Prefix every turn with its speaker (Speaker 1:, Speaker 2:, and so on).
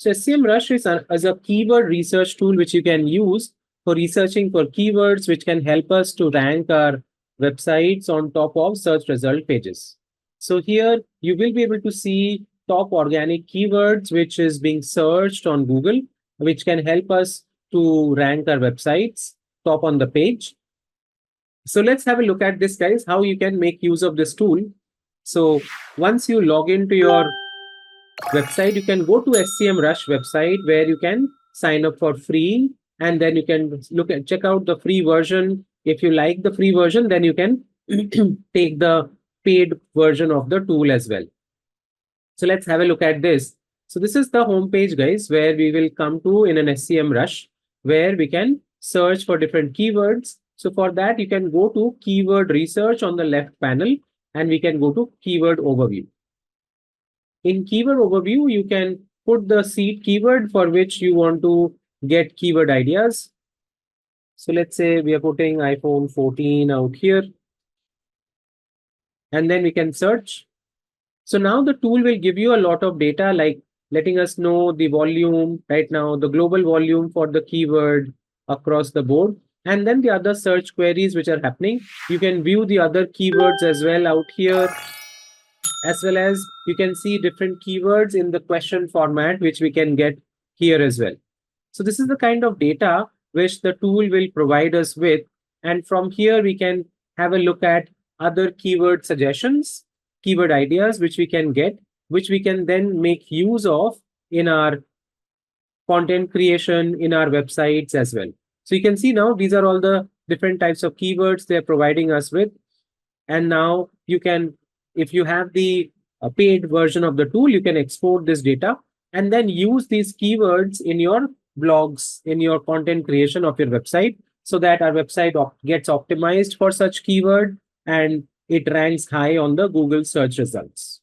Speaker 1: So SEMrush is a keyword research tool which you can use for researching for keywords, which can help us to rank our websites on top of search result pages. So here you will be able to see top organic keywords which is being searched on Google, which can help us to rank our websites top on the page. So let's have a look at this, guys, how you can make use of this tool. So once you log into your website, you can go to SEMrush website where you can sign up for free, and then you can check out the free version. If you like the free version, then you can take the paid version of the tool as well. So let's have a look at this. So this is the home page, guys, where we will come to in an SEMrush, where we can search for different keywords. So for that, you can go to keyword research on the left panel, and we can go to keyword overview. In keyword overview, you can put the seed keyword for which you want to get keyword ideas. So let's say we are putting iPhone 14 out here, and then we can search. So now the tool will give you a lot of data, like letting us know the volume right now, the global volume for the keyword across the board, and then the other search queries which are happening. You can view the other keywords as well out here, as well as you can see different keywords in the question format, which we can get here as well. So this is the kind of data which the tool will provide us with. And from here, we can have a look at other keyword suggestions, keyword ideas, which we can get, which we can then make use of in our content creation, in our websites as well. So you can see now these are all the different types of keywords they're providing us with. And now you can, if you have the paid version of the tool, you can export this data and then use these keywords in your blogs, in your content creation of your website, so that our website gets optimized for such keyword and it ranks high on the Google search results.